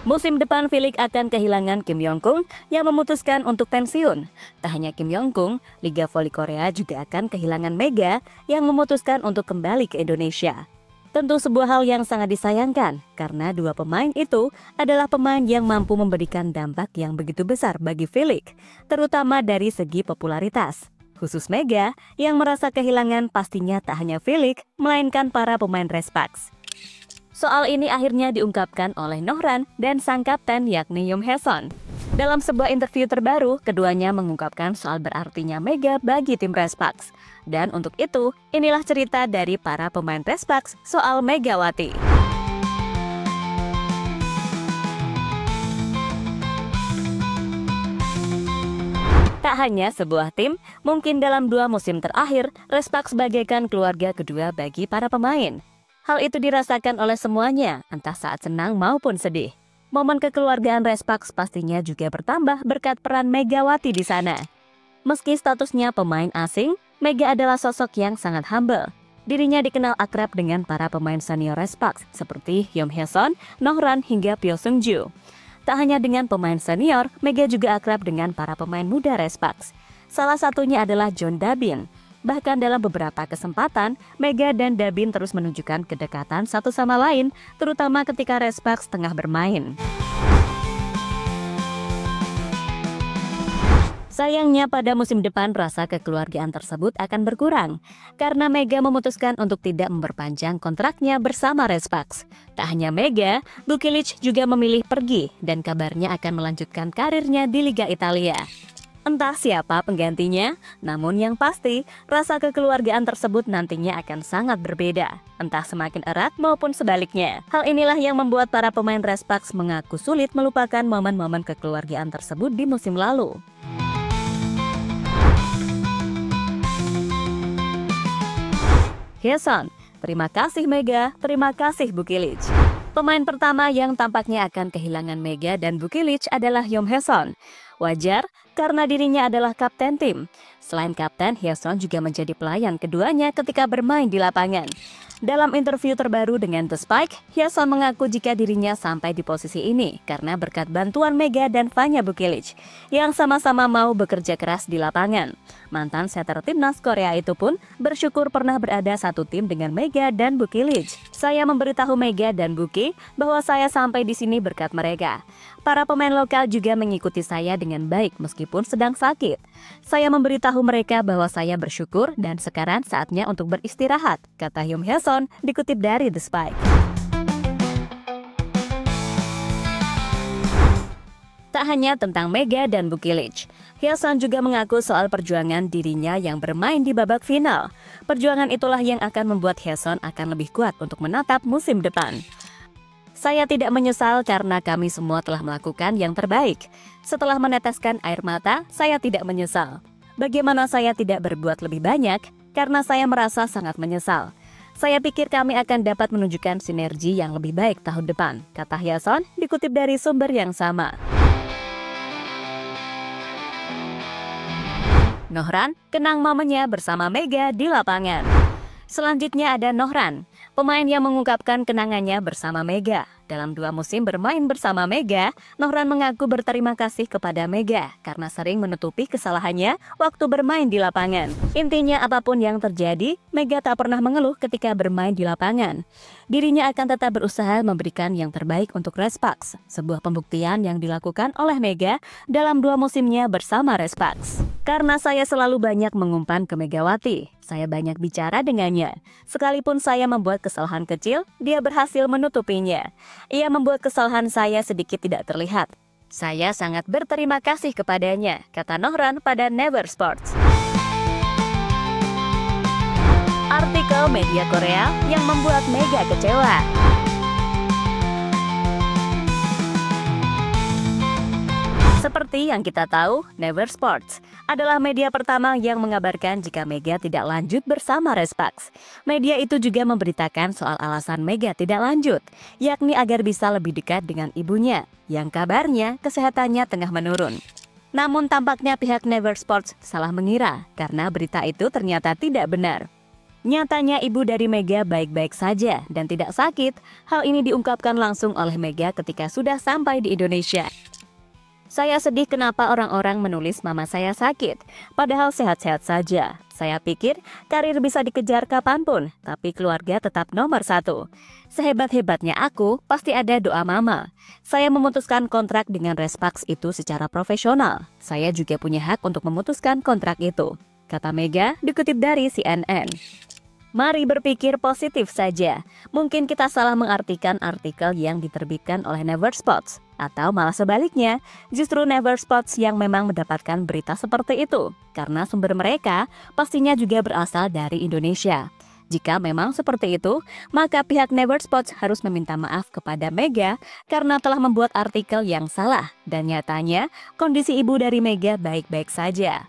Musim depan Phillips akan kehilangan Kim Yong-kung yang memutuskan untuk pensiun. Tak hanya Kim Yong-kung, Liga Voli Korea juga akan kehilangan Mega yang memutuskan untuk kembali ke Indonesia. Tentu sebuah hal yang sangat disayangkan karena dua pemain itu adalah pemain yang mampu memberikan dampak yang begitu besar bagi Phillips, terutama dari segi popularitas. Khusus Mega yang merasa kehilangan pastinya tak hanya Phillips, melainkan para pemain Respax. Soal ini akhirnya diungkapkan oleh Nohran dan sang kapten yakni Yoon Hae-sun. Dalam sebuah interview terbaru, keduanya mengungkapkan soal berartinya Mega bagi tim Respax. Dan untuk itu, inilah cerita dari para pemain Respax soal Megawati. Tak hanya sebuah tim, mungkin dalam 2 musim terakhir, Respax bagaikan keluarga kedua bagi para pemain. Hal itu dirasakan oleh semuanya, entah saat senang maupun sedih. Momen kekeluargaan Respax pastinya juga bertambah berkat peran Megawati di sana. Meski statusnya pemain asing, Mega adalah sosok yang sangat humble. Dirinya dikenal akrab dengan para pemain senior Respax seperti Yoon Hae-sun, Nohran hingga Pyo Seung-ju. Tak hanya dengan pemain senior, Mega juga akrab dengan para pemain muda Respax. Salah satunya adalah John Dabin. Bahkan dalam beberapa kesempatan, Mega dan Dabin terus menunjukkan kedekatan satu sama lain, terutama ketika Respax tengah bermain. Sayangnya pada musim depan rasa kekeluargaan tersebut akan berkurang, karena Mega memutuskan untuk tidak memperpanjang kontraknya bersama Respax. Tak hanya Mega, Bukilic juga memilih pergi dan kabarnya akan melanjutkan karirnya di Liga Italia. Entah siapa penggantinya, namun yang pasti, rasa kekeluargaan tersebut nantinya akan sangat berbeda. Entah semakin erat maupun sebaliknya. Hal inilah yang membuat para pemain Respax mengaku sulit melupakan momen-momen kekeluargaan tersebut di musim lalu. Hae-sun, terima kasih Mega, terima kasih Bukilic. Pemain pertama yang tampaknya akan kehilangan Mega dan Bukilic adalah Yoon Hae-sun. Wajar, karena dirinya adalah kapten tim. Selain kapten, Hae-sun juga menjadi pelayan keduanya ketika bermain di lapangan. Dalam interview terbaru dengan The Spike, Hae-sun mengaku jika dirinya sampai di posisi ini karena berkat bantuan Mega dan Vanya Bukilic yang sama-sama mau bekerja keras di lapangan. Mantan setter timnas Korea itu pun bersyukur pernah berada satu tim dengan Mega dan Bukilic. Saya memberitahu Mega dan Buki bahwa saya sampai di sini berkat mereka. Para pemain lokal juga mengikuti saya dengan baik meskipun sedang sakit. Saya memberitahu mereka bahwa saya bersyukur dan sekarang saatnya untuk beristirahat, kata Yoon Hae-sun dikutip dari The Spike. Tak hanya tentang Mega dan Bukilic, Hae-sun juga mengaku soal perjuangan dirinya yang bermain di babak final. Perjuangan itulah yang akan membuat Hae-sun akan lebih kuat untuk menatap musim depan. Saya tidak menyesal karena kami semua telah melakukan yang terbaik. Setelah meneteskan air mata, saya tidak menyesal. Bagaimana saya tidak berbuat lebih banyak? Karena saya merasa sangat menyesal. Saya pikir kami akan dapat menunjukkan sinergi yang lebih baik tahun depan, kata Hae-sun dikutip dari sumber yang sama. Nohran kenang momennya bersama Mega di lapangan. Selanjutnya ada Nohran, pemain yang mengungkapkan kenangannya bersama Mega. Dalam 2 musim bermain bersama Mega, Nohran mengaku berterima kasih kepada Mega karena sering menutupi kesalahannya waktu bermain di lapangan. Intinya apapun yang terjadi, Mega tak pernah mengeluh ketika bermain di lapangan. Dirinya akan tetap berusaha memberikan yang terbaik untuk Respax, sebuah pembuktian yang dilakukan oleh Mega dalam 2 musimnya bersama Respax. Karena saya selalu banyak mengumpan ke Megawati, saya banyak bicara dengannya. Sekalipun saya membuat kesalahan kecil, dia berhasil menutupinya. Ia membuat kesalahan saya sedikit tidak terlihat. Saya sangat berterima kasih kepadanya, kata Nohran pada Never Sports. Artikel media Korea yang membuat Mega kecewa. Seperti yang kita tahu, Never Sports adalah media pertama yang mengabarkan jika Mega tidak lanjut bersama Respax. Media itu juga memberitakan soal alasan Mega tidak lanjut, yakni agar bisa lebih dekat dengan ibunya, yang kabarnya kesehatannya tengah menurun. Namun tampaknya pihak Never Sports salah mengira, karena berita itu ternyata tidak benar. Nyatanya ibu dari Mega baik-baik saja dan tidak sakit. Hal ini diungkapkan langsung oleh Mega ketika sudah sampai di Indonesia. Saya sedih kenapa orang-orang menulis mama saya sakit, padahal sehat-sehat saja. Saya pikir karir bisa dikejar kapanpun, tapi keluarga tetap nomor satu. Sehebat-hebatnya aku, pasti ada doa mama. Saya memutuskan kontrak dengan Respax itu secara profesional. Saya juga punya hak untuk memutuskan kontrak itu, kata Mega dikutip dari CNN. Mari berpikir positif saja. Mungkin kita salah mengartikan artikel yang diterbitkan oleh Never Sports. Atau malah sebaliknya, justru Never Sports yang memang mendapatkan berita seperti itu. Karena sumber mereka pastinya juga berasal dari Indonesia. Jika memang seperti itu, maka pihak Never Sports harus meminta maaf kepada Mega karena telah membuat artikel yang salah. Dan nyatanya, kondisi ibu dari Mega baik-baik saja.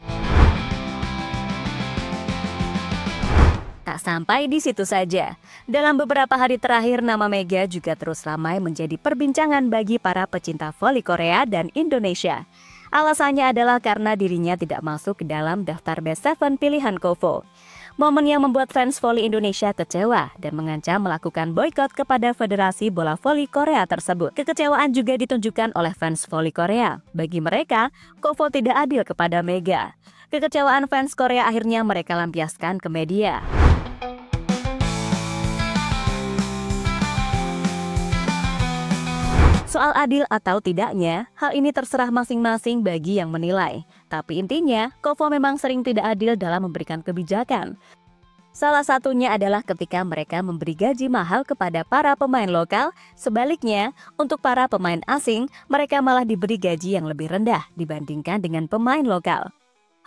Tak sampai di situ saja. Dalam beberapa hari terakhir, nama Mega juga terus ramai menjadi perbincangan bagi para pecinta voli Korea dan Indonesia. Alasannya adalah karena dirinya tidak masuk ke dalam daftar Best 7 pilihan Kovo. Momen yang membuat fans voli Indonesia kecewa dan mengancam melakukan boikot kepada Federasi Bola Voli Korea tersebut. Kekecewaan juga ditunjukkan oleh fans voli Korea. Bagi mereka, Kovo tidak adil kepada Mega. Kekecewaan fans Korea akhirnya mereka lampiaskan ke media. Soal adil atau tidaknya, hal ini terserah masing-masing bagi yang menilai. Tapi intinya, Kovo memang sering tidak adil dalam memberikan kebijakan. Salah satunya adalah ketika mereka memberi gaji mahal kepada para pemain lokal. Sebaliknya, untuk para pemain asing, mereka malah diberi gaji yang lebih rendah dibandingkan dengan pemain lokal.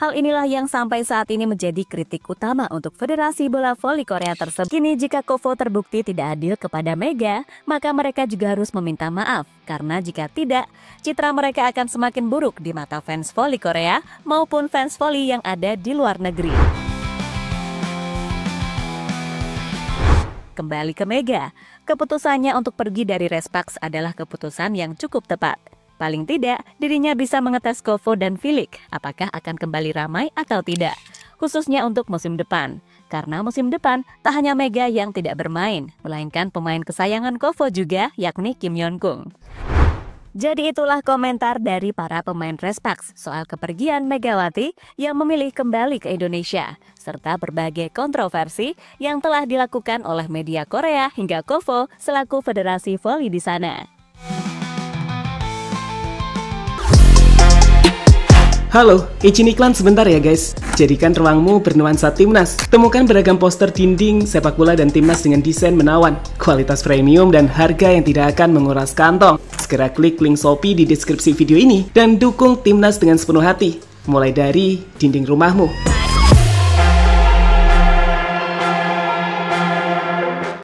Hal inilah yang sampai saat ini menjadi kritik utama untuk Federasi Bola Voli Korea tersebut. Kini jika Kovo terbukti tidak adil kepada Mega, maka mereka juga harus meminta maaf. Karena jika tidak, citra mereka akan semakin buruk di mata fans voli Korea maupun fans voli yang ada di luar negeri. Kembali ke Mega, keputusannya untuk pergi dari Respax adalah keputusan yang cukup tepat. Paling tidak, dirinya bisa mengetes Kovo dan Filik apakah akan kembali ramai atau tidak, khususnya untuk musim depan. Karena musim depan, tak hanya Mega yang tidak bermain, melainkan pemain kesayangan Kovo juga, yakni Kim Yeon-kung. Jadi itulah komentar dari para pemain Respax soal kepergian Megawati yang memilih kembali ke Indonesia, serta berbagai kontroversi yang telah dilakukan oleh media Korea hingga Kovo selaku federasi voli di sana. Halo, izin iklan sebentar ya guys. Jadikan ruangmu bernuansa timnas. Temukan beragam poster dinding, sepak bola dan timnas dengan desain menawan, kualitas premium dan harga yang tidak akan menguras kantong. Segera klik link Shopee di deskripsi video ini dan dukung timnas dengan sepenuh hati. Mulai dari dinding rumahmu.